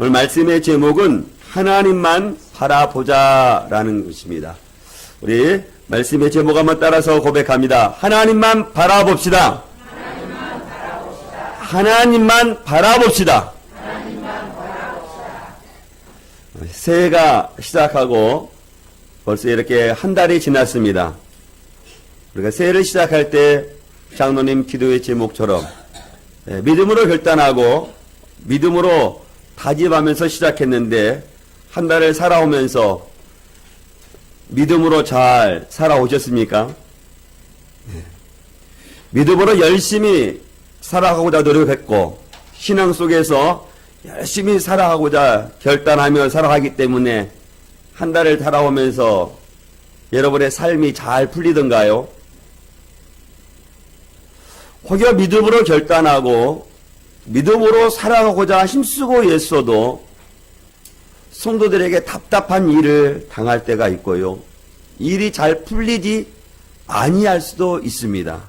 오늘 말씀의 제목은 하나님만 바라보자라는 것입니다. 우리 말씀의 제목 한번 따라서 고백합니다. 하나님만 바라봅시다. 하나님만 바라봅시다. 새해가 시작하고 벌써 이렇게 한 달이 지났습니다. 우리가 새해를 시작할 때 장로님 기도의 제목처럼 믿음으로 결단하고 믿음으로 다짐하면서 시작했는데 한 달을 살아오면서 믿음으로 잘 살아오셨습니까? 믿음으로 열심히 살아가고자 노력했고 신앙 속에서 열심히 살아가고자 결단하며 살아가기 때문에 한 달을 살아오면서 여러분의 삶이 잘 풀리던가요? 혹여 믿음으로 결단하고 믿음으로 살아가고자 힘쓰고 애써도 성도들에게 답답한 일을 당할 때가 있고요. 일이 잘 풀리지 아니할 수도 있습니다.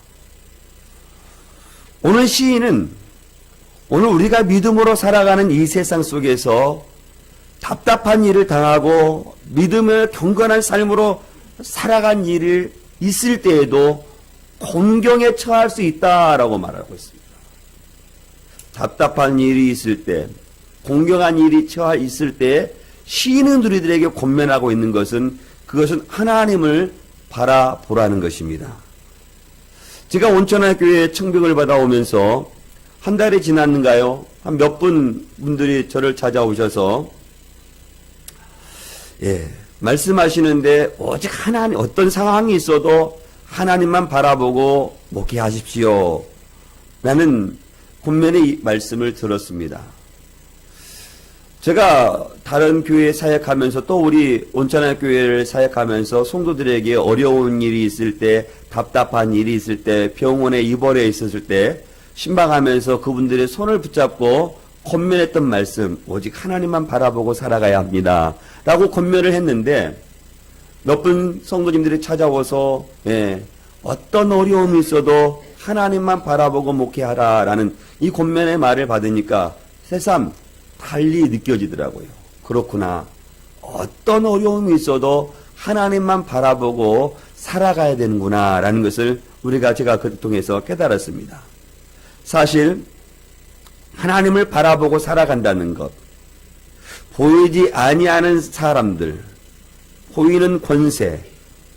오늘 시인은 오늘 우리가 믿음으로 살아가는 이 세상 속에서 답답한 일을 당하고 믿음의 경건한 삶으로 살아간 일을 있을 때에도 공경에 처할 수 있다라고 말하고 있습니다. 답답한 일이 있을 때, 공경한 일이 있을 때 시인은 우리들에게 권면하고 있는 것은 그것은 하나님을 바라보라는 것입니다. 제가 온천학교에 청빙을 받아오면서 한 달이 지났는가요? 한 몇 분들이 저를 찾아오셔서 말씀하시는데 오직 하나님, 어떤 상황이 있어도 하나님만 바라보고 목회하십시오 라는 권면의 말씀을 들었습니다. 제가 다른 교회에 사역하면서 또 우리 온천학교회를 사역하면서 성도들에게 어려운 일이 있을 때, 답답한 일이 있을 때, 병원에 입원해 있었을 때 신방하면서 그분들의 손을 붙잡고 권면했던 말씀, 오직 하나님만 바라보고 살아가야 합니다 라고 권면을 했는데 몇 분 성도님들이 찾아와서 어떤 어려움이 있어도 하나님만 바라보고 목회하라 라는 이 권면의 말을 받으니까 새삼 달리 느껴지더라고요. 그렇구나. 어떤 어려움이 있어도 하나님만 바라보고 살아가야 되는구나 라는 것을 제가 그 통해서 깨달았습니다. 사실 하나님을 바라보고 살아간다는 것, 보이지 아니하는 사람들, 보이는 권세,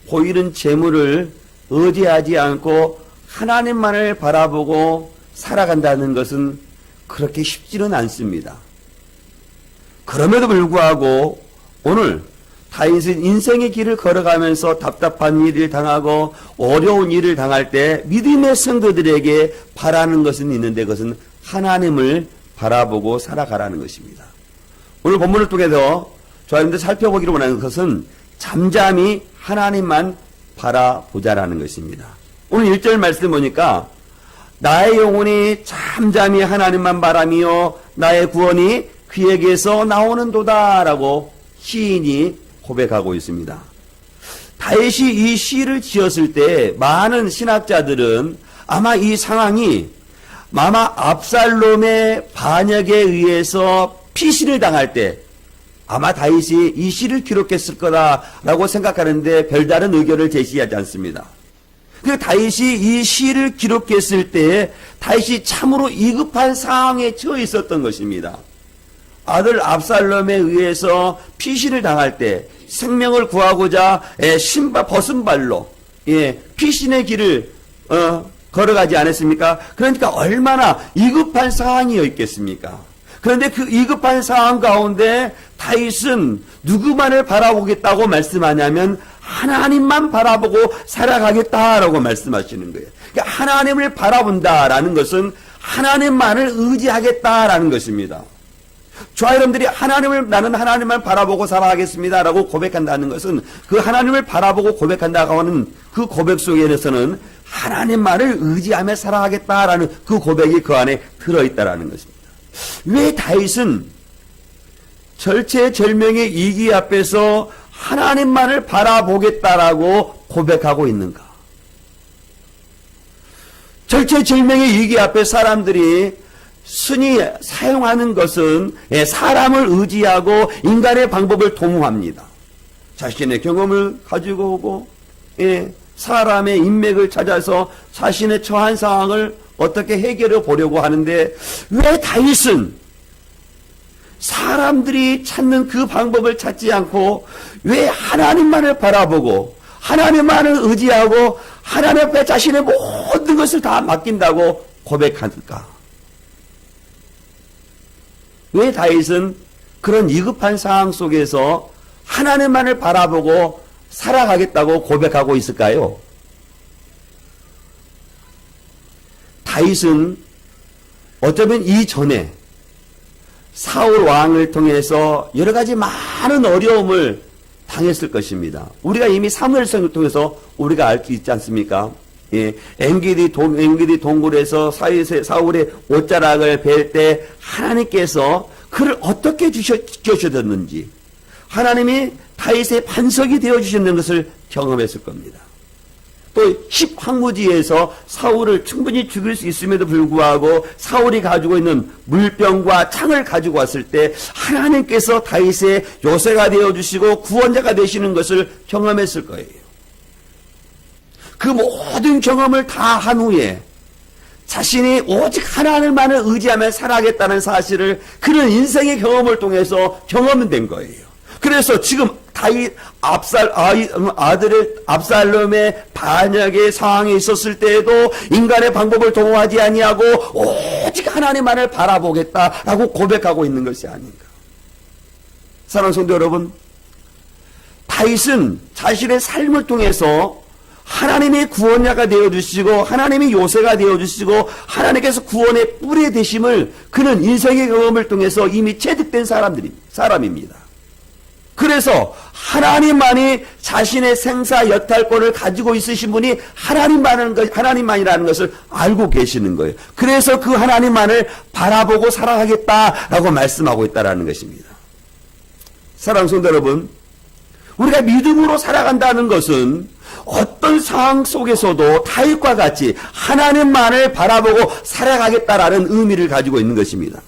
보이는 재물을 의지하지 않고 하나님만을 바라보고 살아간다는 것은 그렇게 쉽지는 않습니다. 그럼에도 불구하고 오늘 다윗은 인생의 길을 걸어가면서 답답한 일을 당하고 어려운 일을 당할 때 믿음의 성도들에게 바라는 것은 있는데 그것은 하나님을 바라보고 살아가라는 것입니다. 오늘 본문을 통해서 저희들 살펴보기로 원하는 것은 잠잠히 하나님만 바라보자라는 것입니다. 오늘 1절 말씀 보니까 나의 영혼이 잠잠히 하나님만 바라며 나의 구원이 그에게서 나오는도다라고 시인이 고백하고 있습니다. 다윗이 이 시를 지었을 때 많은 신학자들은 아마 이 상황이 압살롬의 반역에 의해서 피신을 당할 때 아마 다윗이 이 시를 기록했을 거다라고 생각하는데 별다른 의견을 제시하지 않습니다. 그 다윗이 이 시를 기록했을 때 다윗이 참으로 위급한 상황에 처해 있었던 것입니다. 아들 압살롬에 의해서 피신을 당할 때 생명을 구하고자 벗은 발로 피신의 길을 걸어가지 않았습니까? 그러니까 얼마나 위급한 상황이었겠습니까? 그런데 그 위급한 상황 가운데 다윗은 누구만을 바라보겠다고 말씀하냐면 하나님만 바라보고 살아가겠다라고 말씀하시는 거예요. 그러니까 하나님을 바라본다라는 것은 하나님만을 의지하겠다라는 것입니다. 저와 여러분들이 나는 하나님만 바라보고 살아가겠습니다라고 고백한다는 것은 그 하나님을 바라보고 고백한다고 하는 그 고백 속에서는 하나님만을 의지하며 살아가겠다라는 그 고백이 그 안에 들어있다라는 것입니다. 왜 다윗은 절체절명의 위기 앞에서 하나님만을 바라보겠다라고 고백하고 있는가? 절체절명의 위기 앞에 사람들이 순위 사용하는 것은 사람을 의지하고 인간의 방법을 도모합니다. 자신의 경험을 가지고 오고 사람의 인맥을 찾아서 자신의 처한 상황을 어떻게 해결해 보려고 하는데, 왜 다윗은 사람들이 찾는 그 방법을 찾지 않고 왜 하나님만을 바라보고 하나님만을 의지하고 하나님 앞에 자신의 모든 것을 다 맡긴다고 고백할까? 왜 다윗은 그런 위급한 상황 속에서 하나님만을 바라보고 살아가겠다고 고백하고 있을까요? 다윗은 어쩌면 이전에 사울 왕을 통해서 여러 가지 많은 어려움을 당했을 것입니다. 우리가 이미 사무엘서를 통해서 우리가 알 수 있지 않습니까? 엔기디 동굴에서 사울의 옷자락을 벨 때 하나님께서 그를 어떻게 지켜주셨는지, 하나님이 다윗의 반석이 되어주셨는 것을 경험했을 겁니다. 또 십황무지에서 사울을 충분히 죽일 수 있음에도 불구하고 사울이 가지고 있는 물병과 창을 가지고 왔을 때 하나님께서 다윗의 요새가 되어주시고 구원자가 되시는 것을 경험했을 거예요. 그 모든 경험을 다 한 후에 자신이 오직 하나님만을 의지하며 살아가겠다는 사실을 그런 인생의 경험을 통해서 경험된 거예요. 그래서 지금 다윗 아들의 압살롬의 반역의 상황에 있었을 때에도 인간의 방법을 도모하지 아니하고 오직 하나님만을 바라보겠다라고 고백하고 있는 것이 아닌가. 사랑하는 성도 여러분, 다윗은 자신의 삶을 통해서 하나님의 구원자가 되어주시고 하나님의 요새가 되어주시고 하나님께서 구원의 뿌리 되심을 그는 인생의 경험을 통해서 이미 체득된 사람입니다. 그래서 하나님만이 자신의 생사 여탈권을 가지고 있으신 분이 하나님만이라는 것을 알고 계시는 거예요. 그래서 그 하나님만을 바라보고 살아가겠다라고 말씀하고 있다는 것입니다. 사랑하는 성도 여러분, 우리가 믿음으로 살아간다는 것은 어떤 상황 속에서도 다윗과 같이 하나님만을 바라보고 살아가겠다라는 의미를 가지고 있는 것입니다.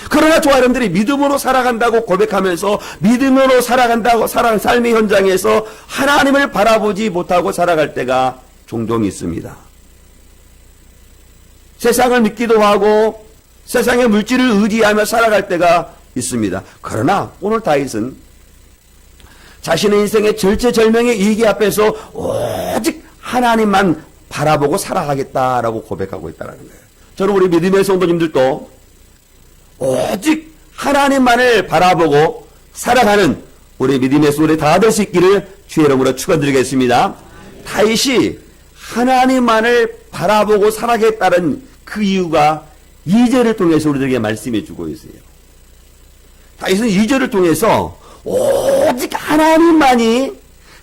그러나 저와 여러분들이 믿음으로 살아간다고 고백하면서 믿음으로 살아간다고 삶의 현장에서 하나님을 바라보지 못하고 살아갈 때가 종종 있습니다. 세상을 믿기도 하고 세상의 물질을 의지하며 살아갈 때가 있습니다. 그러나 오늘 다윗은 자신의 인생의 절체절명의 위기 앞에서 오직 하나님만 바라보고 살아가겠다라고 고백하고 있다는 거예요. 저는 우리 믿음의 성도님들도 오직 하나님만을 바라보고 살아가는 우리 믿음의 소리 다 될 수 있기를 주의 이름으로 축원드리겠습니다. 다윗이 하나님만을 바라보고 살아가겠다는 그 이유가 2절을 통해서 우리들에게 말씀해 주고 있어요. 다윗은 2절을 통해서 오직 하나님만이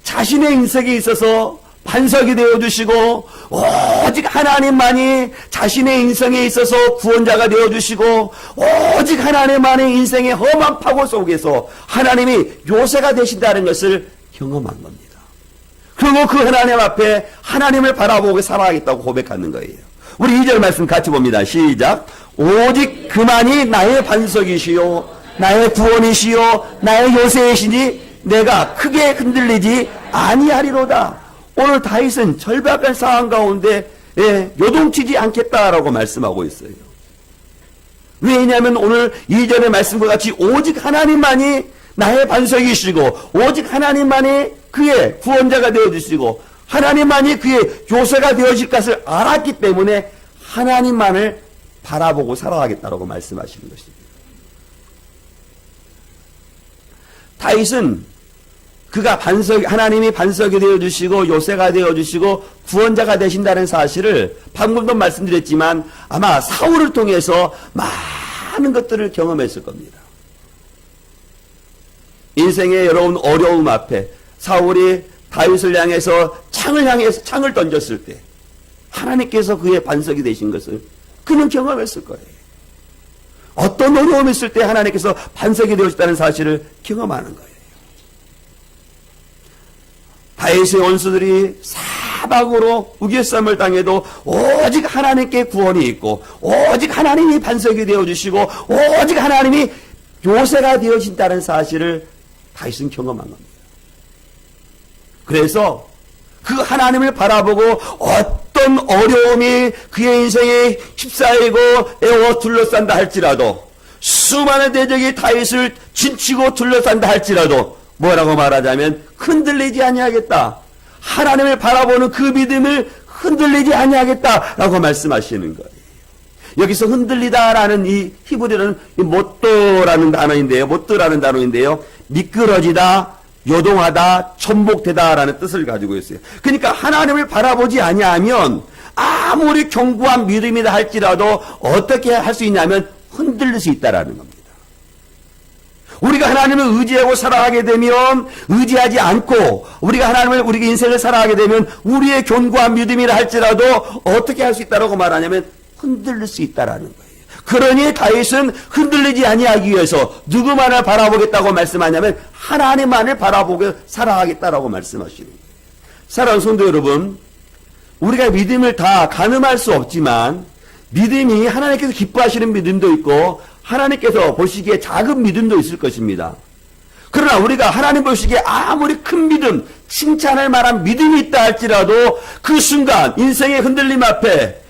자신의 인생에 있어서 반석이 되어주시고 오직 하나님만이 자신의 인생에 있어서 구원자가 되어주시고 오직 하나님만의 인생의 험한 파고 속에서 하나님이 요새가 되신다는 것을 경험한 겁니다. 그리고 그 하나님 앞에 하나님을 바라보고 살아가겠다고 고백하는 거예요. 우리 2절 말씀 같이 봅니다. 시작. 오직 그만이 나의 반석이시요 나의 구원이시요 나의 요새이시니 내가 크게 흔들리지 아니하리로다. 오늘 다윗은 절박한 상황 가운데 요동치지 않겠다라고 말씀하고 있어요. 왜냐하면 오늘 2절의 말씀과 같이 오직 하나님만이 나의 반석이시고 오직 하나님만이 그의 구원자가 되어주시고 하나님만이 그의 요새가 되어질 것을 알았기 때문에 하나님만을 바라보고 살아가겠다라고 말씀하시는 것입니다. 다윗은 그가 하나님이 반석이 되어주시고 요새가 되어주시고 구원자가 되신다는 사실을 방금도 말씀드렸지만 아마 사울을 통해서 많은 것들을 경험했을 겁니다. 인생의 여러분 어려움 앞에 사울이 다윗을 향해서 창을 던졌을 때 하나님께서 그의 반석이 되신 것을 그는 경험했을 거예요. 어떤 어려움이 있을 때 하나님께서 반석이 되어주셨다는 사실을 경험하는 거예요. 다윗의 원수들이 사방으로 우겨쌈을 당해도 오직 하나님께 구원이 있고 오직 하나님이 반석이 되어주시고 오직 하나님이 요새가 되어진다는 사실을 다윗은 경험한 겁니다. 그래서 그 하나님을 바라보고 어떤 어려움이 그의 인생에 휩싸이고 에워 둘러싼다 할지라도 수많은 대적이 다윗을 진치고 둘러싼다 할지라도 뭐라고 말하자면 흔들리지 아니하겠다. 하나님을 바라보는 그 믿음을 흔들리지 아니하겠다라고 말씀하시는 거예요. 여기서 흔들리다라는 이 히브리어는 못도라는 단어인데요. 못도라는 단어인데요. 미끄러지다, 요동하다, 천복되다라는 뜻을 가지고 있어요. 그러니까 하나님을 바라보지 아니하면 아무리 견고한 믿음이다 할지라도 어떻게 할 수 있냐면 흔들릴 수 있다라는 겁니다. 우리가 하나님을 의지하고 살아가게 되면 의지하지 않고 우리가 하나님을 우리 인생을 살아가게 되면 우리의 견고한 믿음이라 할지라도 어떻게 할 수 있다라고 말하냐면 흔들릴 수 있다라는 거예요. 그러니 다윗은 흔들리지 아니하기 위해서 누구만을 바라보겠다고 말씀하냐면 하나님만을 바라보고 살아가겠다라고 말씀하시는 거예요. 사랑하는 성도 여러분, 우리가 믿음을 다 가늠할 수 없지만 믿음이 하나님께서 기뻐하시는 믿음도 있고 하나님께서 보시기에 작은 믿음도 있을 것입니다. 그러나 우리가 하나님 보시기에 아무리 큰 믿음, 칭찬할 만한 믿음이 있다 할지라도 그 순간 인생의 흔들림 앞에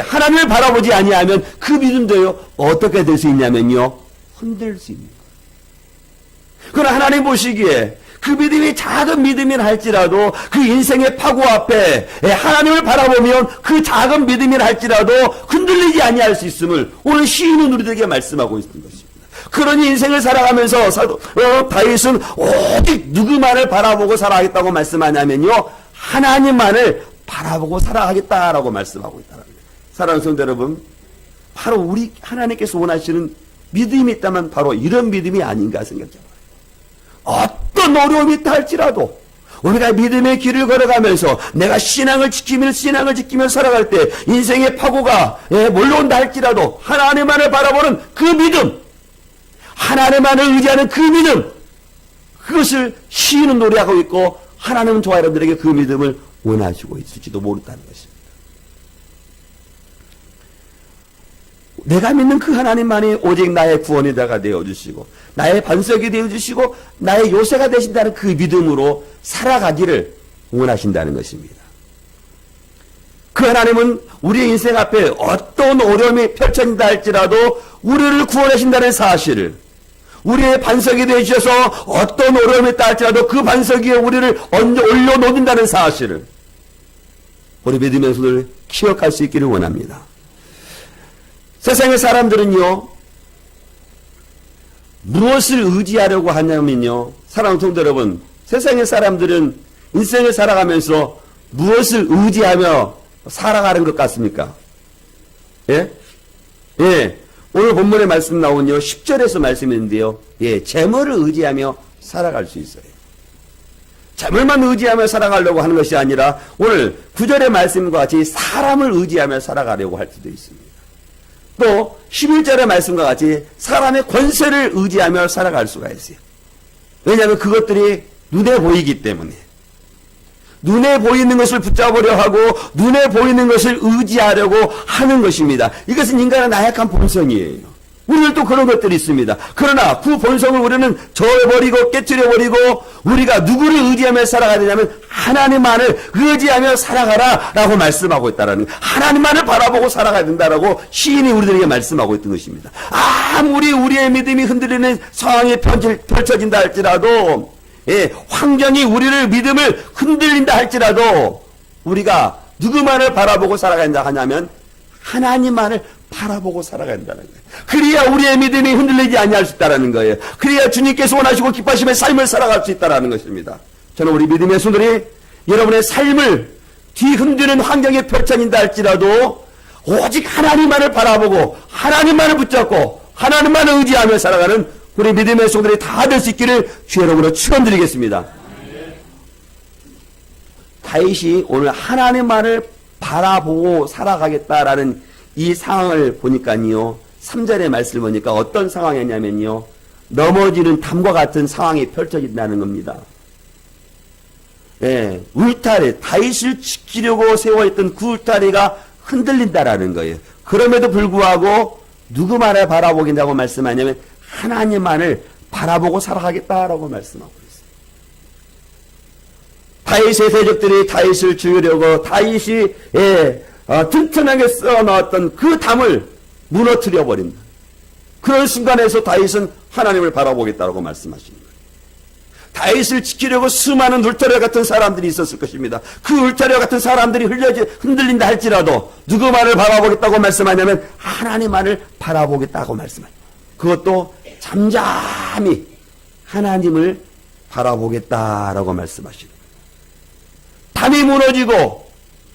하나님을 바라보지 아니하면 그 믿음도요 어떻게 될 수 있냐면요 흔들 수 있는 거예요. 그러나 하나님 보시기에 그 믿음이 작은 믿음이라 할지라도 그 인생의 파고 앞에 하나님을 바라보면 그 작은 믿음이라 할지라도 흔들리지 아니할 수 있음을 오늘 시인은 우리들에게 말씀하고 있는 것입니다. 그러니 인생을 살아가면서 다윗은 오직 누구만을 바라보고 살아가겠다고 말씀하냐면요 하나님만을 바라보고 살아가겠다라고 말씀하고 있다는 거예요. 사랑하는 성도 여러분, 바로 우리 하나님께서 원하시는 믿음이 있다면 바로 이런 믿음이 아닌가 생각해봐요. 어떤 어려움이 있다 할지라도 우리가 믿음의 길을 걸어가면서 내가 신앙을 지키며 살아갈 때 인생의 파고가 몰려온다 할지라도 하나님만을 바라보는 그 믿음, 하나님만을 의지하는 그 믿음, 그것을 시인은 노래하고 있고 하나님은 저와 여러분들에게 그 믿음을 원하시고 있을지도 모른다는 것입니다. 내가 믿는 그 하나님만이 오직 나의 구원이다가 되어주시고 나의 반석이 되어주시고 나의 요새가 되신다는 그 믿음으로 살아가기를 원하신다는 것입니다. 그 하나님은 우리의 인생 앞에 어떤 어려움이 펼쳐진다 할지라도 우리를 구원하신다는 사실을, 우리의 반석이 되어주셔서 어떤 어려움이 있다 할지라도 그 반석 위에 우리를 올려놓는다는 사실을 우리 믿음의 손을 기억할 수 있기를 원합니다. 세상의 사람들은요 무엇을 의지하려고 하냐면요, 사랑하는 성도 여러분, 세상의 사람들은 인생을 살아가면서 무엇을 의지하며 살아가는 것 같습니까? 예? 예. 오늘 본문에 말씀 나오는요 10절에서 말씀인데요, 예, 재물을 의지하며 살아갈 수 있어요. 재물만 의지하며 살아가려고 하는 것이 아니라 오늘 9절의 말씀과 같이 사람을 의지하며 살아가려고 할 수도 있습니다. 또 11절의 말씀과 같이 사람의 권세를 의지하며 살아갈 수가 있어요. 왜냐하면 그것들이 눈에 보이기 때문에 눈에 보이는 것을 붙잡으려 하고 눈에 보이는 것을 의지하려고 하는 것입니다. 이것은 인간의 나약한 본성이에요. 우리는 또 그런 것들이 있습니다. 그러나 그 본성을 우리는 저어버리고 깨뜨려버리고 우리가 누구를 의지하며 살아가야 되냐면 하나님만을 의지하며 살아가라 라고 말씀하고 있다는 거예요. 하나님만을 바라보고 살아가야 된다라고 시인이 우리들에게 말씀하고 있던 것입니다. 아무리 우리의 믿음이 흔들리는 상황이 펼쳐진다 할지라도, 예, 환경이 우리를 믿음을 흔들린다 할지라도 우리가 누구만을 바라보고 살아가야 된다 하냐면 하나님만을 바라보고 살아가야 된다는 거예요. 그래야 우리의 믿음이 흔들리지 아니할 수 있다는 거예요. 그래야 주님께서 원하시고 기뻐하시는 삶을 살아갈 수 있다는 것입니다. 저는 우리 믿음의 손들이 여러분의 삶을 뒤흔드는 환경에 펼쳐진다 할지라도 오직 하나님만을 바라보고 하나님만을 붙잡고 하나님만을 의지하며 살아가는 우리 믿음의 손들이 다 될 수 있기를 주의 이름으로 축원드리겠습니다. 다윗이 오늘 하나님만을 바라보고 살아가겠다라는 이 상황을 보니까요 3절의 말씀을 보니까 어떤 상황이냐면요 넘어지는 담과 같은 상황이 펼쳐진다는 겁니다. 울타리, 다윗을 지키려고 세워있던 그 울타리가 흔들린다라는 거예요. 그럼에도 불구하고 누구만을 바라보긴다고 말씀하냐면 하나님만을 바라보고 살아가겠다라고 말씀하고 있어요. 다윗의 대적들이 다윗을 죽이려고 다윗이 튼튼하게 쌓아놓았던 그 담을 무너뜨려 버린다. 그런 순간에서 다윗은 하나님을 바라보겠다라고 말씀하시는 거예요. 다윗을 지키려고 수많은 울타리 같은 사람들이 있었을 것입니다. 그 울타리 같은 사람들이 흔들린다 할지라도 누구만을 바라보겠다고 말씀하냐면 하나님만을 바라보겠다고 말씀하죠. 그것도 잠잠히 하나님을 바라보겠다라고 말씀하시는 거예요. 담이 무너지고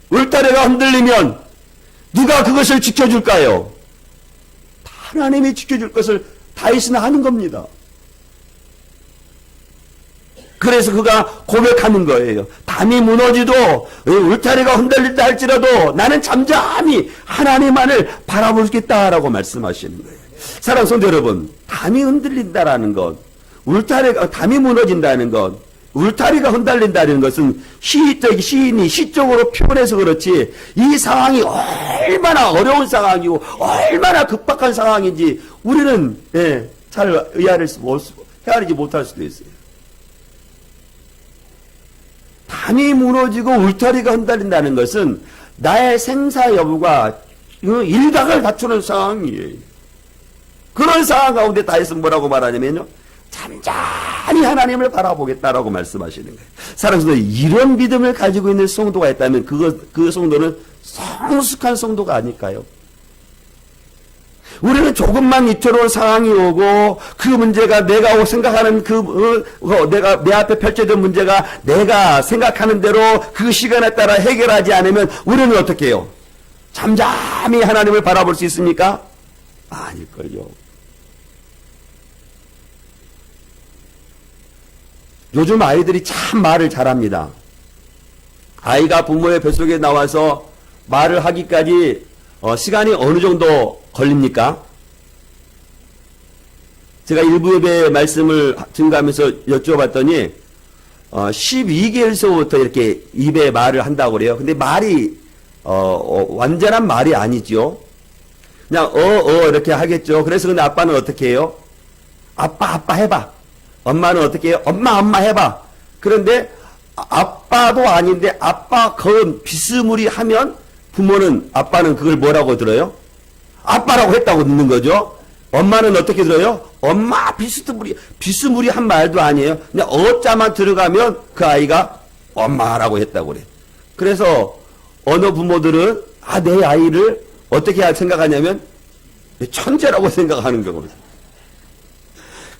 울타리가 흔들리면 누가 그것을 지켜줄까요? 하나님이 지켜줄 것을 다윗은 아는 겁니다. 그래서 그가 고백하는 거예요. 담이 무너지도 울타리가 흔들린다 할지라도 나는 잠잠히 하나님만을 바라보겠다라고 말씀하시는 거예요. 사랑하는 성도 여러분, 담이 흔들린다라는 것, 담이 무너진다는 것, 울타리가 흔들린다는 것은 시인이 시적으로 표현해서 그렇지 이 상황이 얼마나 어려운 상황이고 얼마나 급박한 상황인지 우리는 잘 헤아리지 못할 수도 있어요. 담이 무너지고 울타리가 흔들린다는 것은 나의 생사 여부가 일각을 다투는 상황이에요. 그런 상황 가운데 다윗은 뭐라고 말하냐면요, 잠잠히 하나님을 바라보겠다라고 말씀하시는 거예요. 사랑하는 성도, 이런 믿음을 가지고 있는 성도가 있다면 그 성도는 성숙한 성도가 아닐까요? 우리는 조금만 위태로운 상황이 오고 그 문제가 내가 생각하는 내가 내 앞에 펼쳐진 문제가 내가 생각하는 대로 그 시간에 따라 해결하지 않으면 우리는 어떻게 해요? 잠잠히 하나님을 바라볼 수 있습니까? 아닐걸요. 요즘 아이들이 참 말을 잘합니다. 아이가 부모의 뱃속에 나와서 말을 하기까지 시간이 어느 정도 걸립니까? 제가 일부 예배 말씀을 증거하면서 여쭤봤더니 12개월서부터 이렇게 입에 말을 한다고 그래요. 근데 말이 완전한 말이 아니죠. 그냥 이렇게 하겠죠. 그래서 근데 아빠는 어떻게 해요? 아빠 해봐. 엄마는 어떻게 해요? 엄마 해봐. 그런데 아빠도 아닌데 아빠 그 비스무리 하면 아빠는 그걸 뭐라고 들어요? 아빠라고 했다고 듣는 거죠. 엄마는 어떻게 들어요? 엄마 비스무리 한 말도 아니에요. 그냥 어자만 들어가면 그 아이가 엄마라고 했다고 그래요. 그래서 어느 부모들은 내 아이를 어떻게 생각하냐면 천재라고 생각하는 거거든요.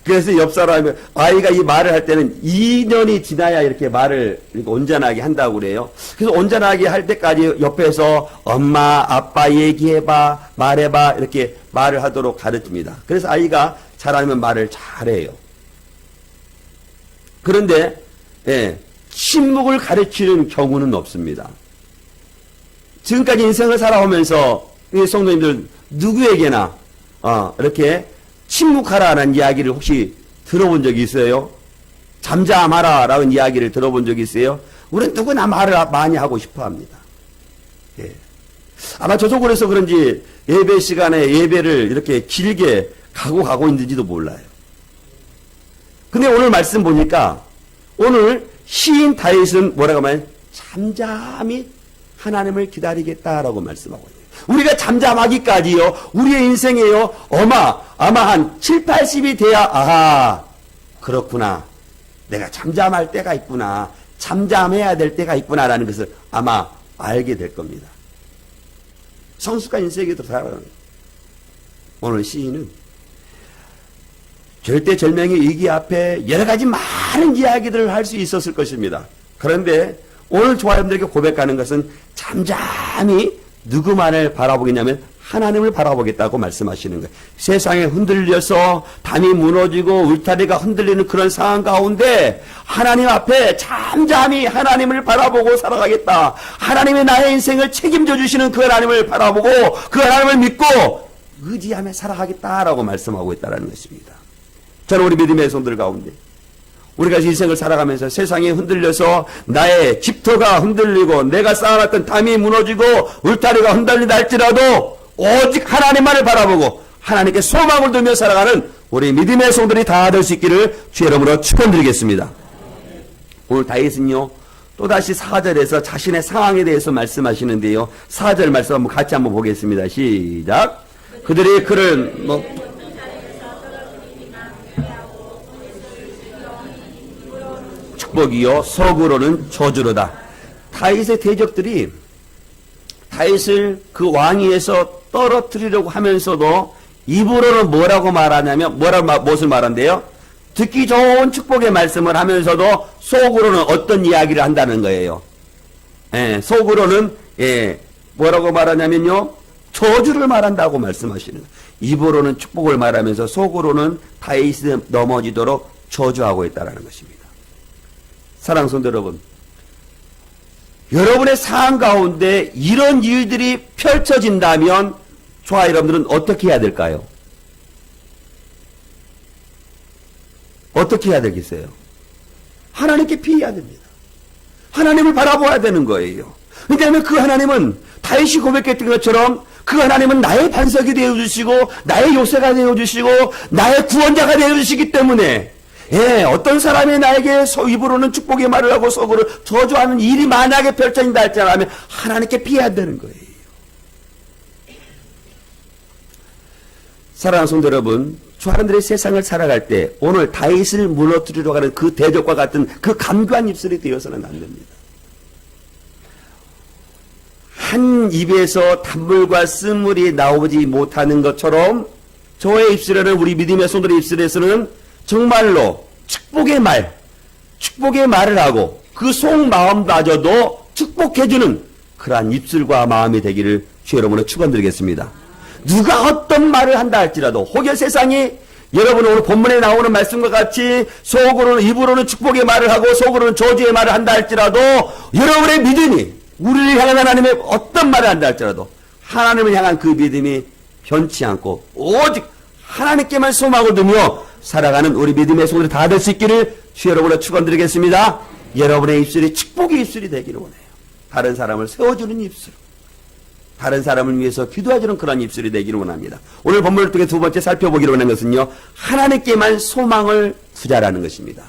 그래서 옆 사람이 아이가 이 말을 할 때는 2년이 지나야 이렇게 말을 이렇게 온전하게 한다고 그래요. 그래서 온전하게 할 때까지 옆에서 엄마, 아빠 얘기해봐, 말해봐 이렇게 말을 하도록 가르칩니다. 그래서 아이가 잘하면 말을 잘해요. 그런데 침묵을 가르치는 경우는 없습니다. 지금까지 인생을 살아오면서 이 성도님들 누구에게나 이렇게 침묵하라는 이야기를 혹시 들어본 적이 있어요? 잠잠하라라는 이야기를 들어본 적이 있어요? 우리는 누구나 말을 많이 하고 싶어 합니다. 아마 저도 그래서 그런지 예배 시간에 예배를 이렇게 길게 가고 있는지도 몰라요. 근데 오늘 말씀 보니까 오늘 시인 다윗은 뭐라고 하면 잠잠히 하나님을 기다리겠다라고 말씀하고 있어요. 우리가 잠잠하기까지요, 우리의 인생에요, 아마 한 7, 80이 돼야, 그렇구나. 내가 잠잠할 때가 있구나. 잠잠해야 될 때가 있구나라는 것을 아마 알게 될 겁니다. 성숙한 인생에도 살아가는 오늘 시인은 절대절명의 위기 앞에 여러 가지 많은 이야기들을 할 수 있었을 것입니다. 그런데 오늘 저와여러분들에게 고백하는 것은 잠잠히 누구만을 바라보겠냐면 하나님을 바라보겠다고 말씀하시는 거예요. 세상에 흔들려서 담이 무너지고 울타리가 흔들리는 그런 상황 가운데 하나님 앞에 잠잠히 하나님을 바라보고 살아가겠다. 하나님이 나의 인생을 책임져 주시는 그 하나님을 바라보고 그 하나님을 믿고 의지하며 살아가겠다라고 말씀하고 있다는 것입니다. 저는 우리 믿음의 성도들 가운데 우리가 인생을 살아가면서 세상에 흔들려서 나의 집터가 흔들리고 내가 쌓아놨던 담이 무너지고 울타리가 흔들린다 할지라도 오직 하나님만을 바라보고 하나님께 소망을 두며 살아가는 우리 믿음의 성도들이 다 될 수 있기를 주의 이름으로 축원드리겠습니다. 오늘 다윗은요 또다시 4절에서 자신의 상황에 대해서 말씀하시는데요. 4절 말씀 한번 같이 한번 보겠습니다. 시작. 그들이 그를 축복이요 서구로는 저주로다. 다윗의 대적들이 다윗을 그 왕위에서 떨어뜨리려고 하면서도 입으로는 뭐라고 말하냐면 무엇을 말한대요? 듣기 좋은 축복의 말씀을 하면서도 속으로는 어떤 이야기를 한다는 거예요. 속으로는 뭐라고 말하냐면요 저주를 말한다고 말씀하시는 거예요. 입으로는 축복을 말하면서 속으로는 다윗이 넘어지도록 저주하고 있다는 것입니다. 사랑하는 성도 여러분, 여러분의 상황 가운데 이런 일들이 펼쳐진다면 저와 여러분들은 어떻게 해야 될까요? 어떻게 해야 되겠어요? 하나님께 피해야 됩니다. 하나님을 바라보아야 되는 거예요. 왜냐하면 그 하나님은 다윗이 고백했던 것처럼 그 하나님은 나의 반석이 되어주시고 나의 요새가 되어주시고 나의 구원자가 되어주시기 때문에 어떤 사람이 나에게 입으로는 축복의 말을 하고 속으로 저주하는 일이 만약에 펼쳐진다 할지라면 하나님께 피해야 되는 거예요. 사랑하는 성도 여러분, 사람들이 세상을 살아갈 때 오늘 다윗을 무너뜨리려고 하는 그 대적과 같은 그 간교한 입술이 되어서는 안 됩니다. 한 입에서 단물과 쓴물이 나오지 못하는 것처럼 저의 입술에는 우리 믿음의 성도의 입술에서는 정말로 축복의 말을 하고 그 속마음마저도 축복해주는 그러한 입술과 마음이 되기를 주의 이름으로 축원드리겠습니다. 누가 어떤 말을 한다 할지라도 혹여 세상이 여러분 오늘 본문에 나오는 말씀과 같이 속으로는 입으로는 축복의 말을 하고 속으로는 저주의 말을 한다 할지라도 여러분의 믿음이 우리를 향한 하나님의 어떤 말을 한다 할지라도 하나님을 향한 그 믿음이 변치 않고 오직 하나님께만 소망을 두며 살아가는 우리 믿음의 성도들이 다 될 수 있기를 주의 이름으로 축원드리겠습니다. 여러분의 입술이 축복의 입술이 되기를 원해요. 다른 사람을 세워주는 입술, 다른 사람을 위해서 기도해주는 그런 입술이 되기를 원합니다. 오늘 본문을 통해 두 번째 살펴보기로 하는 것은요, 하나님께만 소망을 두자라는 것입니다.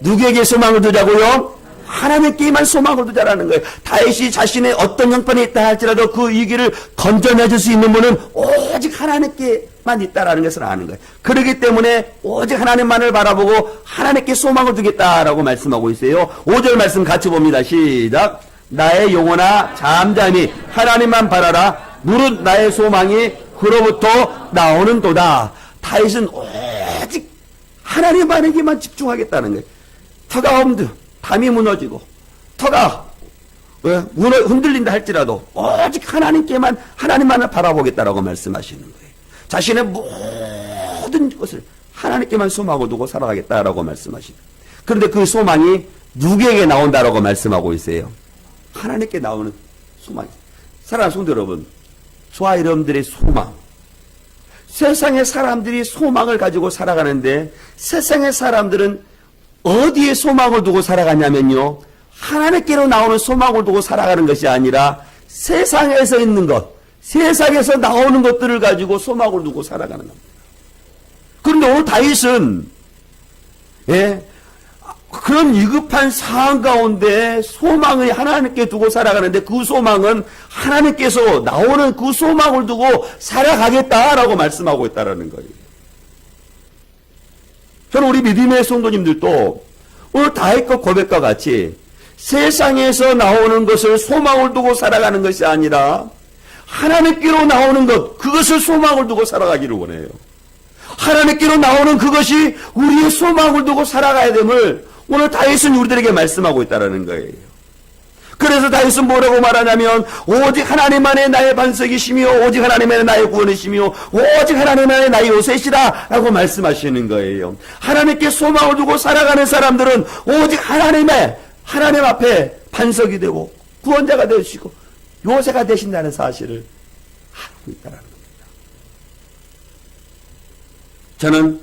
누구에게 소망을 두자고요? 하나님께만 소망을 두자라는 거예요. 다윗이 자신의 어떤 형편이 있다 할지라도 그 위기를 건져내줄 수 있는 분은 오직 하나님께만 있다라는 것을 아는 거예요. 그렇기 때문에 오직 하나님만을 바라보고 하나님께 소망을 두겠다라고 말씀하고 있어요. 5절 말씀 같이 봅니다. 시작. 나의 영혼아 잠잠히 하나님만 바라라. 무릇 나의 소망이 그로부터 나오는 도다. 다윗은 오직 하나님만에게만 집중하겠다는 거예요. 터가 담이 무너지고 터가 흔들린다 할지라도 오직 하나님만을 바라보겠다라고 말씀하시는 거예요. 자신의 모든 것을 하나님께만 소망을 두고 살아가겠다라고 말씀하시는 거예요. 그런데 그 소망이 누구에게 나온다라고 말씀하고 있어요? 하나님께 나오는 소망이. 사랑하는 성도 여러분, 저와 여러분들의 소망, 세상의 사람들이 소망을 가지고 살아가는데 세상의 사람들은 어디에 소망을 두고 살아가냐면요, 하나님께로 나오는 소망을 두고 살아가는 것이 아니라 세상에서 있는 것, 세상에서 나오는 것들을 가지고 소망을 두고 살아가는 겁니다. 그런데 오늘 다윗은 그런 위급한 상황 가운데 소망을 하나님께 두고 살아가는데 그 소망은 하나님께서 나오는 그 소망을 두고 살아가겠다라고 말씀하고 있다는 거예요. 저는 우리 믿음의 성도님들도 오늘 다윗과 고백과 같이 세상에서 나오는 것을 소망을 두고 살아가는 것이 아니라 하나님께로 나오는 것, 그것을 소망을 두고 살아가기를 원해요. 하나님께로 나오는 그것이 우리의 소망을 두고 살아가야 됨을 오늘 다윗은 우리들에게 말씀하고 있다는 거예요. 그래서 다윗은 뭐라고 말하냐면 오직 하나님만의 나의 반석이시며 오직 하나님만의 나의 구원이시며 오직 하나님만의 나의 요새시라 라고 말씀하시는 거예요. 하나님께 소망을 두고 살아가는 사람들은 오직 하나님 앞에 반석이 되고 구원자가 되시고 요새가 되신다는 사실을 알고 있다는 겁니다. 저는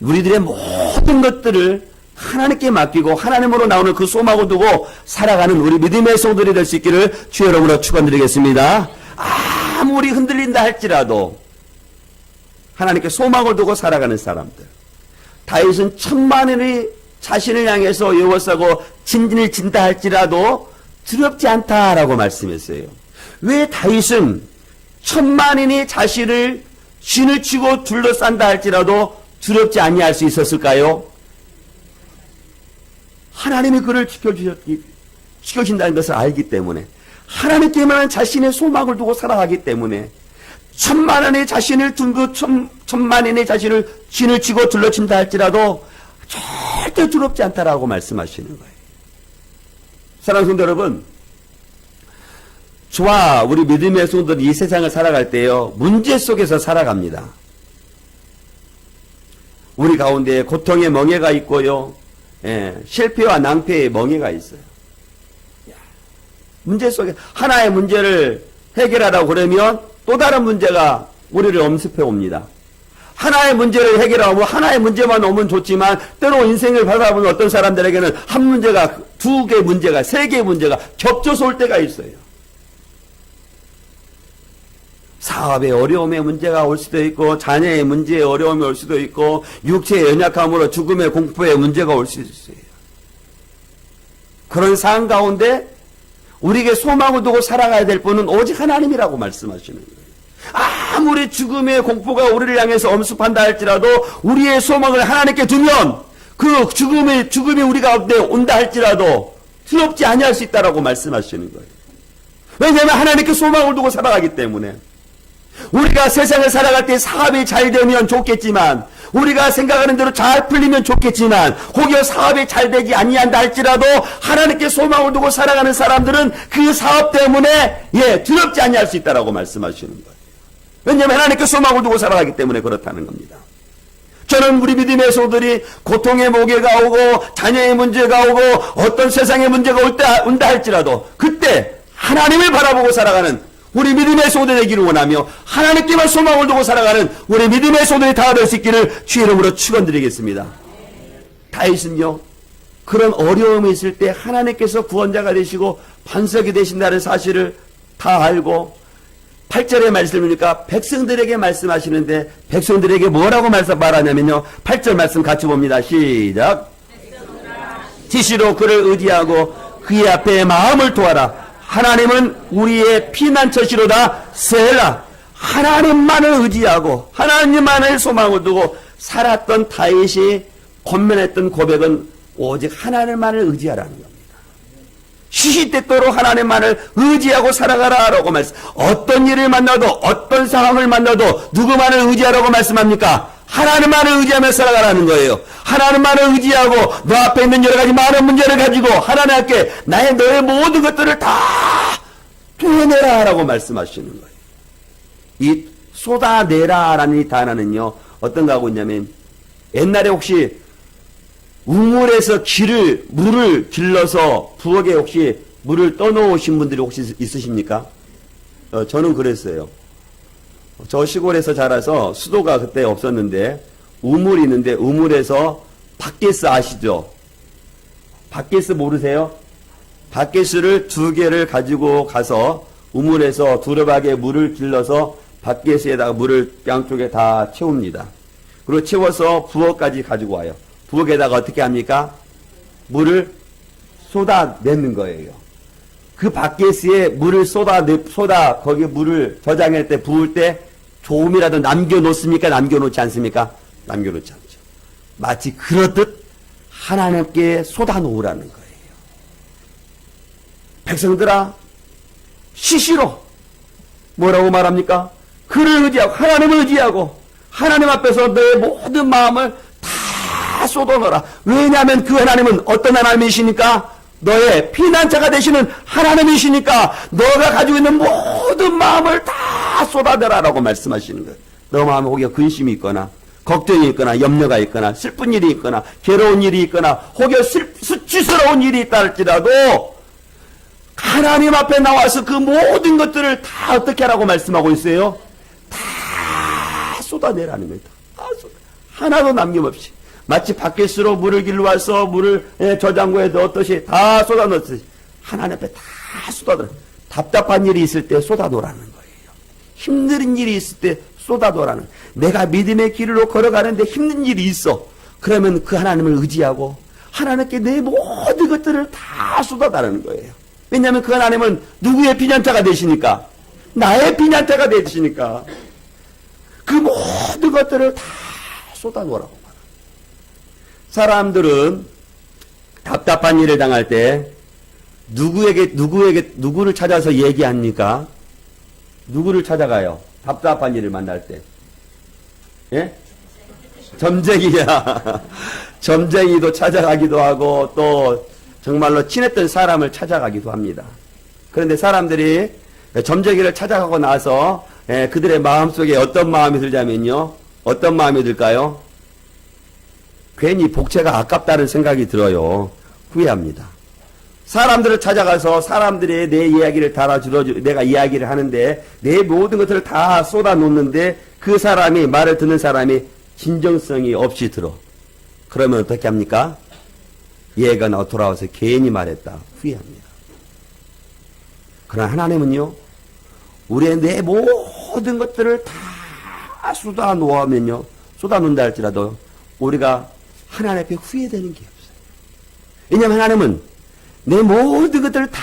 우리들의 모든 것들을 하나님께 맡기고 하나님으로 나오는 그 소망을 두고 살아가는 우리 믿음의 성도들이 될 수 있기를 주의 이름으로 축원드리겠습니다. 아무리 흔들린다 할지라도 하나님께 소망을 두고 살아가는 사람들. 다윗은 천만인이 자신을 향해서 여호와사고 진진을 진다 할지라도 두렵지 않다라고 말씀했어요. 왜 다윗은 천만인이 자신을 진을 치고 둘러싼다 할지라도 두렵지 아니할 수 있었을까요? 하나님이 그를 지켜주신다는 것을 알기 때문에, 하나님께만 자신의 소망을 두고 살아가기 때문에, 천만인의 자신을 둔그 천만인의 자신을 진을 치고 둘러친다 할지라도 절대 두렵지 않다라고 말씀하시는 거예요. 사랑하는 성도 여러분, 저와 우리 믿음의 성도들이 이 세상을 살아갈 때요, 문제 속에서 살아갑니다. 우리 가운데 고통의 멍해가 있고요, 실패와 낭패의 멍해가 있어요. 문제 속에 하나의 문제를 해결하라고 그러면 또 다른 문제가 우리를 엄습해 옵니다. 하나의 문제를 해결하고 하나의 문제만 오면 좋지만 때로 인생을 바라보는 어떤 사람들에게는 한 문제가, 두 개의 문제가, 세 개의 문제가 겹쳐서 올 때가 있어요. 사업의 어려움의 문제가 올 수도 있고, 자녀의 문제의 어려움이 올 수도 있고, 육체의 연약함으로 죽음의 공포의 문제가 올 수도 있어요. 그런 상황 가운데 우리에게 소망을 두고 살아가야 될 분은 오직 하나님이라고 말씀하시는 거예요. 아무리 죽음의 공포가 우리를 향해서 엄습한다 할지라도 우리의 소망을 하나님께 두면 그 죽음이 우리 가운데 온다 할지라도 두렵지 아니할 수 있다라고 말씀하시는 거예요. 왜냐하면 하나님께 소망을 두고 살아가기 때문에. 우리가 세상을 살아갈 때 사업이 잘 되면 좋겠지만, 우리가 생각하는 대로 잘 풀리면 좋겠지만, 혹여 사업이 잘 되지 아니한다 할지라도 하나님께 소망을 두고 살아가는 사람들은 그 사업 때문에 두렵지 아니할 수 있다라고 말씀하시는 거예요. 왜냐하면 하나님께 소망을 두고 살아가기 때문에 그렇다는 겁니다. 저는 우리 믿음의 성도들이 고통의 무게가 오고 자녀의 문제가 오고 어떤 세상의 문제가 온다 할지라도 그때 하나님을 바라보고 살아가는 우리 믿음의 성도들이 되기를 원하며, 하나님께만 소망을 두고 살아가는 우리 믿음의 성도들이 다 될 수 있기를 주의 이름으로 축원드리겠습니다. 다윗은요, 그런 어려움이 있을 때 하나님께서 구원자가 되시고 반석이 되신다는 사실을 다 알고 8절의 말씀이니까 백성들에게 말씀하시는데, 백성들에게 뭐라고 말하냐면요, 8절 말씀 같이 봅니다. 시작. 지시로 그를 의지하고 그의 앞에 마음을 두어라. 하나님은 우리의 피난처시로다. 셀라. 하나님만을 의지하고 하나님만을 소망을 두고 살았던 다윗이 권면했던 고백은 오직 하나님만을 의지하라는 겁니다. 시시때때로 하나님만을 의지하고 살아가라라고 말씀. 어떤 일을 만나도, 어떤 상황을 만나도 누구만을 의지하라고 말씀합니까? 하나님만을 의지하며 살아가라는 거예요. 하나님만을 의지하고 너 앞에 있는 여러 가지 많은 문제를 가지고 하나님 앞에 너의 모든 것들을 다 토해내라라고 말씀하시는 거예요. 이 쏟아내라라는 이 단어는요, 어떤 거 하고 있냐면, 옛날에 혹시 우물에서 물을 길러서 부엌에 혹시 물을 떠놓으신 분들이 혹시 있으십니까? 저는 그랬어요. 저 시골에서 자라서 수도가 그때 없었는데 우물이 있는데, 우물에서 밭게스 아시죠? 밭게스 모르세요? 밭게스를 2개를 가지고 가서 우물에서 두루박에 물을 길러서 밭게스에다가 물을 양쪽에 다 채웁니다. 그리고 채워서 부엌까지 가지고 와요. 부엌에다가 어떻게 합니까? 물을 쏟아내는 거예요. 그 밭게스에 물을 거기에 물을 저장할 때, 부을 때 조금이라도 남겨놓습니까? 남겨놓지 않습니까? 남겨놓지 않죠. 마치 그렇듯 하나님께 쏟아놓으라는 거예요. 백성들아, 시시로 뭐라고 말합니까? 그를 의지하고 하나님을 의지하고 하나님 앞에서 너의 모든 마음을 다 쏟아넣어라. 왜냐하면 그 하나님은 어떤 하나님이시니까? 너의 피난처가 되시는 하나님이시니까 너가 가지고 있는 모든 마음을 다 쏟아내라라고 말씀하시는 거예요. 너 마음에 혹여 근심이 있거나 걱정이 있거나 염려가 있거나 슬픈 일이 있거나 괴로운 일이 있거나 혹여 수치스러운 일이 있다 할지라도 하나님 앞에 나와서 그 모든 것들을 다 어떻게 하라고 말씀하고 있어요? 다 쏟아내라는 거예요. 다 쏟아. 하나도 남김없이. 마치 바켓으로 물을 길러와서 물을 저장고에 넣었듯이 다 쏟아넣듯이 하나님 앞에 다 쏟아넣어. 답답한 일이 있을 때 쏟아놓으라는 거예요. 힘든 일이 있을 때 쏟아놓으라는. 내가 믿음의 길로 걸어가는데 힘든 일이 있어. 그러면 그 하나님을 의지하고 하나님께 내 모든 것들을 다 쏟아달라는 거예요. 왜냐하면 그 하나님은 누구의 피난처가 되시니까? 나의 피난처가 되시니까. 그 모든 것들을 다 쏟아놓으라고 말합니다. 사람들은 답답한 일을 당할 때 누구를 찾아서 얘기합니까? 누구를 찾아가요? 답답한 일을 만날 때. 예? 점쟁이야. 점쟁이도 찾아가기도 하고 또 정말로 친했던 사람을 찾아가기도 합니다. 그런데 사람들이 점쟁이를 찾아가고 나서 그들의 마음속에 어떤 마음이 들자면요. 어떤 마음이 들까요? 괜히 복채가 아깝다는 생각이 들어요. 후회합니다. 사람들을 찾아가서 사람들의 내 이야기를 내가 이야기를 하는데 내 모든 것들을 다 쏟아놓는데 그 사람이 말을 듣는 사람이 진정성이 없이 들어. 그러면 어떻게 합니까? 얘가 돌아와서 괜히 말했다. 후회합니다. 그러나 하나님은요. 우리의 내 모든 것들을 다 쏟아놓는다 할지라도 우리가 하나님 앞에 후회되는 게 없어요. 왜냐하면 하나님은 내 모든 것들을 다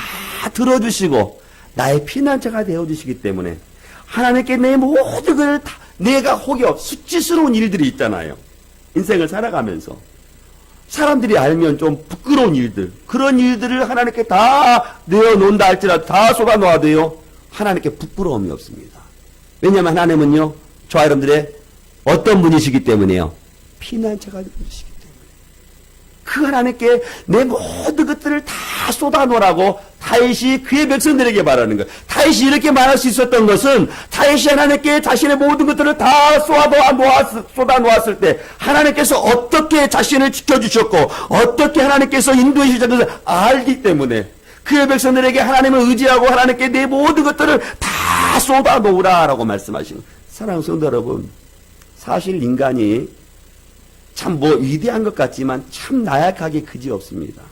들어주시고 나의 피난처가 되어주시기 때문에 하나님께 내 모든 것을 다 내가 혹여 수치스러운 일들이 있잖아요. 인생을 살아가면서 사람들이 알면 좀 부끄러운 일들, 그런 일들을 하나님께 다 내어놓는다 할지라도 다 쏟아놓아도요 하나님께 부끄러움이 없습니다. 왜냐하면 하나님은요 저와 여러분들의 어떤 분이시기 때문에요. 피난처가 되어주시기 때문에 그 하나님께 내 모든 것들을 다 쏟아놓으라고 다윗이 그의 백성들에게 말하는 거예요. 다윗이 이렇게 말할 수 있었던 것은 다윗이 하나님께 자신의 모든 것들을 다 쏟아놓았을 때 하나님께서 어떻게 자신을 지켜주셨고 어떻게 하나님께서 인도해 주셨는 것을 알기 때문에 그의 백성들에게 하나님을 의지하고 하나님께 내 모든 것들을 다 쏟아놓으라라고 말씀하시는 거예요. 사랑하는 성도 여러분, 사실 인간이 참 위대한 것 같지만 참 나약하게 그지없습니다.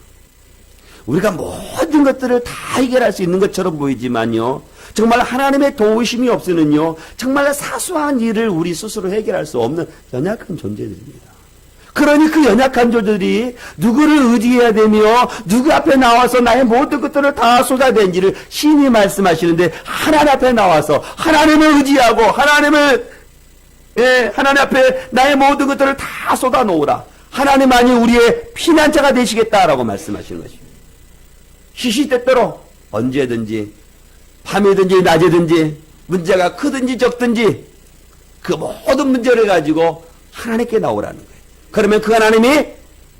우리가 모든 것들을 다 해결할 수 있는 것처럼 보이지만요. 정말 하나님의 도우심이 없으면요. 정말 사소한 일을 우리 스스로 해결할 수 없는 연약한 존재들입니다. 그러니 그 연약한 존재들이 누구를 의지해야 되며 누구 앞에 나와서 나의 모든 것들을 다 쏟아낸지를 신이 말씀하시는데 하나님 앞에 나와서 하나님을 의지하고 하나님 앞에 나의 모든 것들을 다 쏟아놓으라. 하나님만이 우리의 피난처가 되시겠다라고 말씀하시는 것입니다. 시시때때로 언제든지 밤이든지 낮이든지 문제가 크든지 적든지 그 모든 문제를 가지고 하나님께 나오라는 거예요. 그러면 그 하나님이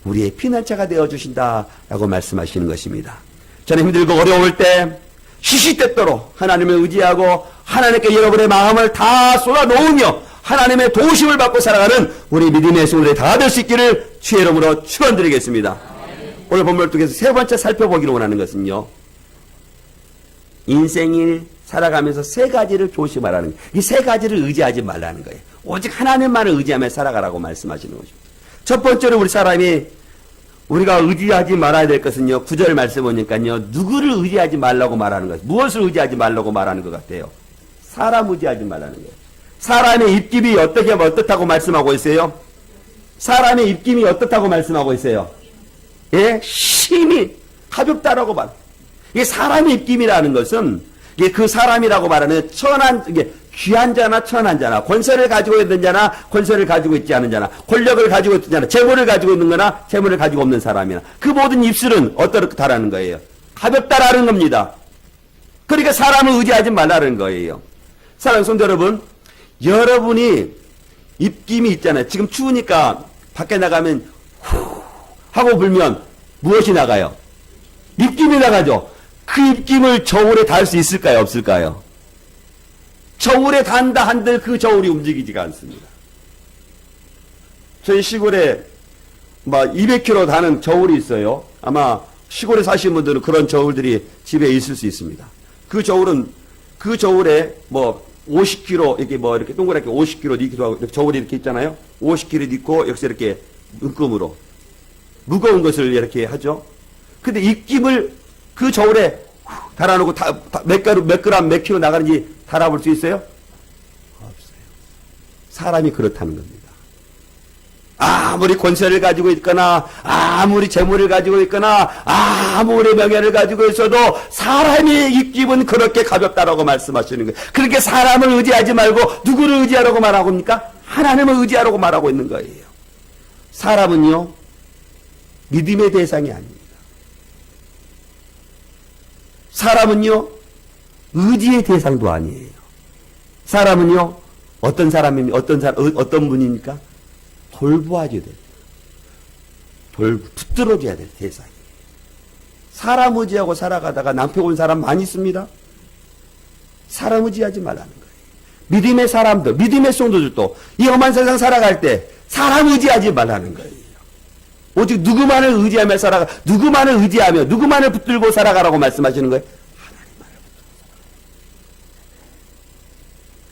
우리의 피난처가 되어주신다라고 말씀하시는 것입니다. 저는 힘들고 어려울 때 시시때때로 하나님을 의지하고 하나님께 여러분의 마음을 다 쏟아놓으며 하나님의 도우심을 받고 살아가는 우리 믿음의 성도들이 다 될 수 있기를 주의 이름으로 축원드리겠습니다. 오늘 본문을 통해서 세 번째 살펴보기를 원하는 것은요. 인생을 살아가면서 세 가지를 조심하라는 거예요. 이 세 가지를 의지하지 말라는 거예요. 오직 하나님만을 의지하며 살아가라고 말씀하시는 것입니다. 첫 번째로 우리가 의지하지 말아야 될 것은요. 9절 말씀 보니까요. 누구를 의지하지 말라고 말하는 거예요. 무엇을 의지하지 말라고 말하는 것 같아요. 사람 의지하지 말라는 거예요. 사람의 입김이 어떻다고 말씀하고 있어요? 사람의 입김이 어떻다고 말씀하고 있어요? 예? 심히 가볍다라고 말. 이게 사람의 입김이라는 것은 이게 그 사람이라고 말하는 이게 귀한 자나 천한 자나 권세를 가지고 있는 자나 권세를 가지고 있지 않은 자나 권력을 가지고 있는 자나 재물을 가지고 있는 거나 재물을 가지고 없는 사람이나 그 모든 입술은 어떻다라는 거예요? 가볍다라는 겁니다. 그러니까 사람을 의지하지 말라는 거예요. 사랑하는 성도 여러분, 여러분이 입김이 있잖아요. 지금 추우니까 밖에 나가면 후 하고 불면 무엇이 나가요? 입김이 나가죠. 그 입김을 저울에 달 수 있을까요? 없을까요? 저울에 단다 한들 그 저울이 움직이지가 않습니다. 저희 시골에 200kg 다는 저울이 있어요. 아마 시골에 사시는 분들은 그런 저울들이 집에 있을 수 있습니다. 그 저울에 50kg, 이렇게 동그랗게 50kg 넣기도 하고, 저울이 이렇게 있잖아요. 50kg 넣고, 여기서 이렇게 은금으로 무거운 것을 이렇게 하죠. 근데 입김을 그 저울에 달아놓고 몇 그램, 몇 킬로 나가는지 달아볼 수 있어요? 없어요. 사람이 그렇다는 겁니다. 아무리 권세를 가지고 있거나, 아무리 재물을 가지고 있거나, 아무리 명예를 가지고 있어도 사람의 입김은 그렇게 가볍다라고 말씀하시는 거예요. 그렇게 사람을 의지하지 말고 누구를 의지하라고 말하고 있습니까? 하나님을 의지하라고 말하고 있는 거예요. 사람은요, 믿음의 대상이 아닙니다. 사람은요, 의지의 대상도 아니에요. 사람은요, 어떤 사람입니까? 어떤 분입니까? 돌보아줘야 돼요. 붙들어줘야 될 대상이에요. 사람 의지하고 살아가다가 낭패 온 사람 많이 있습니다. 사람 의지하지 말라는 거예요. 믿음의 사람들, 믿음의 성도들도 이 험한 세상 살아갈 때 사람 의지하지 말라는 거예요. 오직 누구만을 의지하며 누구만을 의지하며 누구만을 붙들고 살아가라고 말씀하시는 거예요. 하나님만을 붙들고.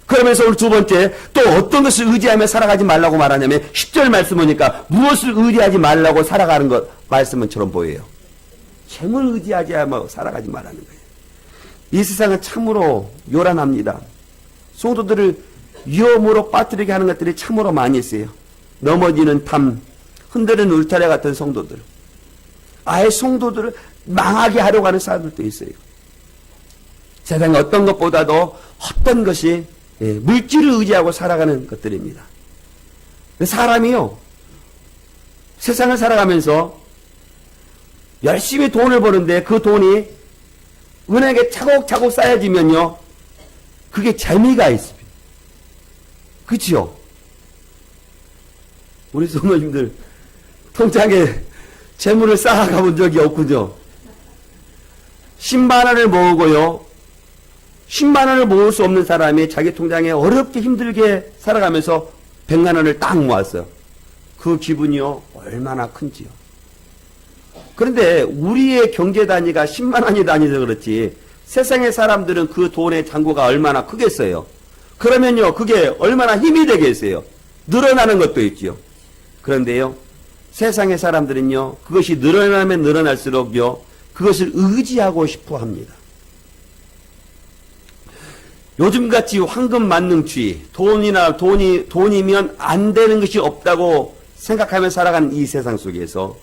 그러면서 오늘 두 번째, 또 어떤 것을 의지하며 살아가지 말라고 말하냐면 10절 말씀 보니까 무엇을 의지하지 말라고 살아가는 것 말씀은처럼 보여요. 재물 의지하지 않으며 살아가지 말라는 거예요. 이 세상은 참으로 요란합니다. 성도들을 위험으로 빠뜨리게 하는 것들이 참으로 많이 있어요. 넘어지는 탐, 흔드는 울타리 같은 성도들, 아예 성도들을 망하게 하려고 하는 사람들도 있어요. 세상에 어떤 것보다도 어떤 것이 물질을 의지하고 살아가는 것들입니다. 사람이요, 세상을 살아가면서 열심히 돈을 버는데 그 돈이 은행에 차곡차곡 쌓여지면요, 그게 재미가 있습니다. 그치요? 우리 성도님들 통장에 재물을 쌓아가 본 적이 없군요. 10만 원을 모으고요, 10만 원을 모을 수 없는 사람이 자기 통장에 어렵게 힘들게 살아가면서 100만 원을 딱 모았어요. 그 기분이요, 얼마나 큰지요. 그런데 우리의 경제 단위가 10만 원이 단위도 그렇지 세상의 사람들은 그 돈의 잔고가 얼마나 크겠어요. 그러면요, 그게 얼마나 힘이 되겠어요. 늘어나는 것도 있지요. 그런데요, 세상의 사람들은요, 그것이 늘어나면 늘어날수록요, 그것을 의지하고 싶어 합니다. 요즘같이 황금만능주의, 돈이면 안 되는 것이 없다고 생각하며 살아가는 이 세상 속에서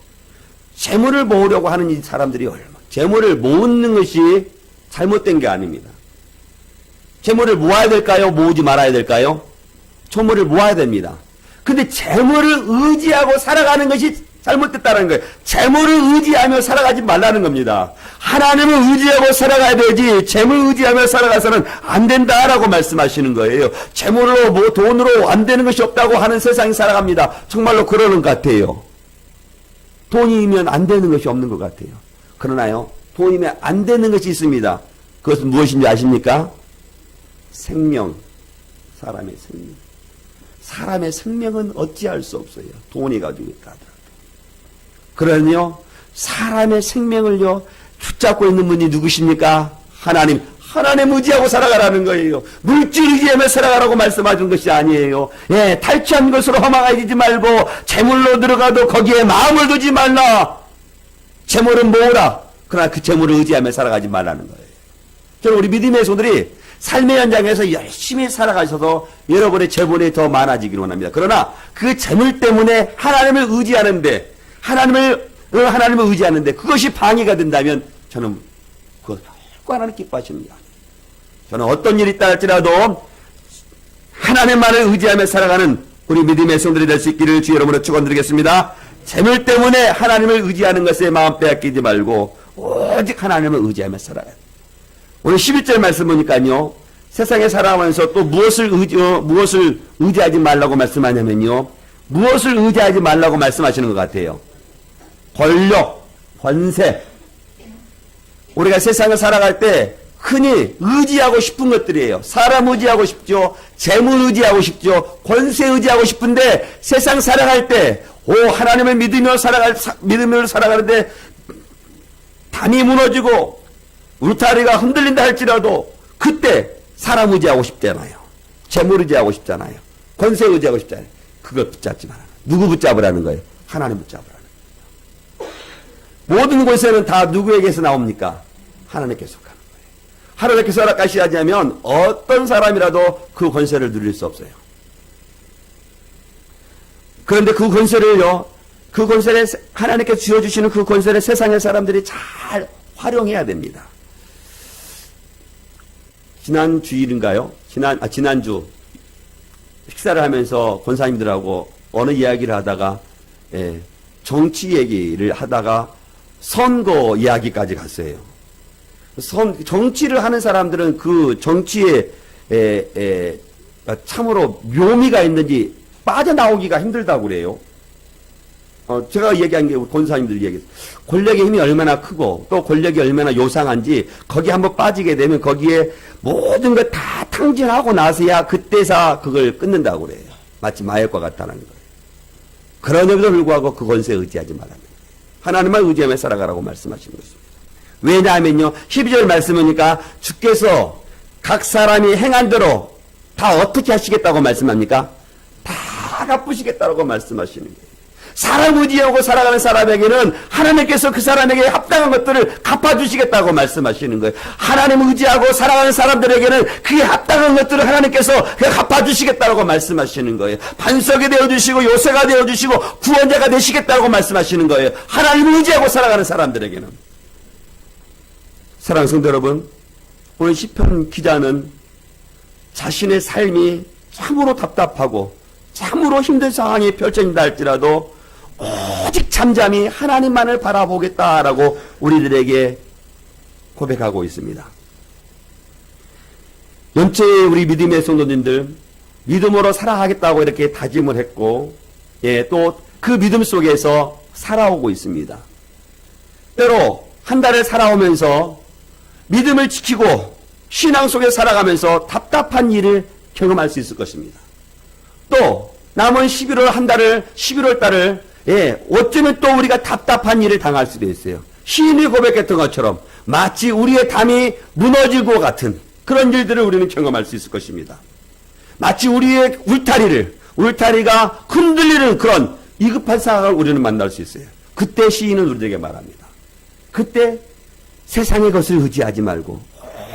재물을 모으려고 하는 이 사람들이 재물을 모으는 것이 잘못된 게 아닙니다. 재물을 모아야 될까요? 모으지 말아야 될까요? 재물을 모아야 됩니다. 근데 재물을 의지하고 살아가는 것이 잘못됐다는 거예요. 재물을 의지하며 살아가지 말라는 겁니다. 하나님을 의지하고 살아가야 되지 재물 의지하며 살아가서는 안 된다라고 말씀하시는 거예요. 재물로 돈으로 안 되는 것이 없다고 하는 세상이 살아갑니다. 정말로 그러는 것 같아요. 돈이면 안 되는 것이 없는 것 같아요. 그러나요, 돈이면 안 되는 것이 있습니다. 그것은 무엇인지 아십니까? 생명. 사람의 생명. 사람의 생명은 어찌할 수 없어요. 돈이 가지고 있다 하더라도. 그러면요, 사람의 생명을요, 붙잡고 있는 분이 누구십니까? 하나님. 하나님 의지하고 살아가라는 거예요. 물질 의지하며 살아가라고 말씀하신 것이 아니에요. 예, 탈취한 것으로 허망해지지 말고 재물로 들어가도 거기에 마음을 두지 말라. 재물은 모으라. 그러나 그 재물을 의지하며 살아가지 말라는 거예요. 저는 우리 믿음의 소들이 삶의 현장에서 열심히 살아가셔서 여러분의 재물이 더 많아지기를 원합니다. 그러나 그 재물 때문에 하나님을 의지하는데 하나님을 의지하는데 그것이 방해가 된다면 저는 그것 결코 하나님 기뻐하시는 게 아니에요. 저는 어떤 일이 있다 할지라도 하나님만을 의지하며 살아가는 우리 믿음의 성들이 될 수 있기를 주 여러분으로 축원드리겠습니다. 재물 때문에 하나님을 의지하는 것에 마음 빼앗기지 말고 오직 하나님을 의지하며 살아가야 돼요. 오늘 11절 말씀 보니까요, 세상에 살아가면서 또 무엇을 의지하지 말라고 말씀하냐면요, 무엇을 의지하지 말라고 말씀하시는 것 같아요. 권력, 권세. 우리가 세상을 살아갈 때 흔히 의지하고 싶은 것들이에요. 사람 의지하고 싶죠. 재물 의지하고 싶죠. 권세 의지하고 싶은데 세상 살아갈 때 하나님을 믿으며 살아가는데 담이 무너지고 울타리가 흔들린다 할지라도 그때 사람 의지하고 싶잖아요. 재물 의지하고 싶잖아요. 권세 의지하고 싶잖아요. 그걸 붙잡지 마라. 누구 붙잡으라는 거예요? 하나님 붙잡으라는 겁니다. 모든 권세는 다 누구에게서 나옵니까? 하나님께서 가는 거예요. 하나님께서 허락하시지 않으면 어떤 사람이라도 그 권세를 누릴 수 없어요. 그런데 그 권세를요, 그 권세를 하나님께서 쥐어주시는 그 권세를 세상의 사람들이 잘 활용해야 됩니다. 지난 주일인가요? 지난주 식사를 하면서 권사님들하고 어느 이야기를 하다가 정치 얘기를 하다가 선거 이야기까지 갔어요. 정치를 하는 사람들은 그 정치에 참으로 묘미가 있는지 빠져나오기가 힘들다고 그래요. 제가 얘기한 게 권사님들 얘기했어요. 권력의 힘이 얼마나 크고 또 권력이 얼마나 요상한지 거기 한번 빠지게 되면 거기에 모든 걸 다 탕진하고 나서야 그때서 그걸 끊는다고 그래요. 마치 마약과 같다는 거예요. 그럼에도 불구하고 그 권세에 의지하지 말라는 거예요. 하나님만 의지하며 살아가라고 말씀하시는 것입니다. 왜냐하면요, 12절 말씀이니까 주께서 각 사람이 행한 대로 다 어떻게 하시겠다고 말씀합니까? 다 갚으시겠다고 말씀하시는 거예요. 사람 의지하고 살아가는 사람에게는 하나님께서 그 사람에게 합당한 것들을 갚아주시겠다고 말씀하시는 거예요. 하나님 의지하고 살아가는 사람들에게는 그에 합당한 것들을 하나님께서 갚아주시겠다고 말씀하시는 거예요. 반석이 되어주시고 요새가 되어주시고 구원자가 되시겠다고 말씀하시는 거예요. 하나님 의지하고 살아가는 사람들에게는. 사랑하는 성도 여러분, 오늘 시편 기자는 자신의 삶이 참으로 답답하고 참으로 힘든 상황이 펼쳐진다 할지라도 오직 잠잠히 하나님만을 바라보겠다라고 우리들에게 고백하고 있습니다. 연초에 우리 믿음의 성도님들 믿음으로 살아가겠다고 이렇게 다짐을 했고, 또 그 믿음 속에서 살아오고 있습니다. 때로 한 달을 살아오면서 믿음을 지키고 신앙 속에 살아가면서 답답한 일을 경험할 수 있을 것입니다. 또 남은 11월 달을 어쩌면 또 우리가 답답한 일을 당할 수도 있어요. 시인이 고백했던 것처럼 마치 우리의 담이 무너질 것 같은 그런 일들을 우리는 경험할 수 있을 것입니다. 마치 우리의 울타리가 흔들리는 그런 위급한 상황을 우리는 만날 수 있어요. 그때 시인은 우리에게 말합니다. 그때 세상의 것을 의지하지 말고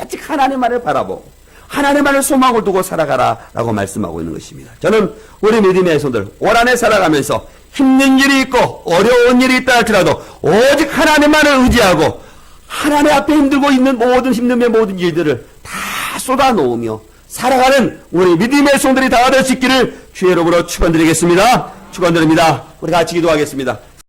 오직 하나님만을 바라보고 하나님만을 소망을 두고 살아가라라고 말씀하고 있는 것입니다. 저는 우리 믿음의 손들 올 한해 살아가면서 힘든 일이 있고 어려운 일이 있다 할지라도 오직 하나님만을 의지하고 하나님 앞에 힘들고 있는 모든 일들을 다 쏟아놓으며 살아가는 우리 믿음의 손들이 다 될 수 있기를 주의 이름으로 축원드리겠습니다. 축원드립니다. 우리 같이 기도하겠습니다.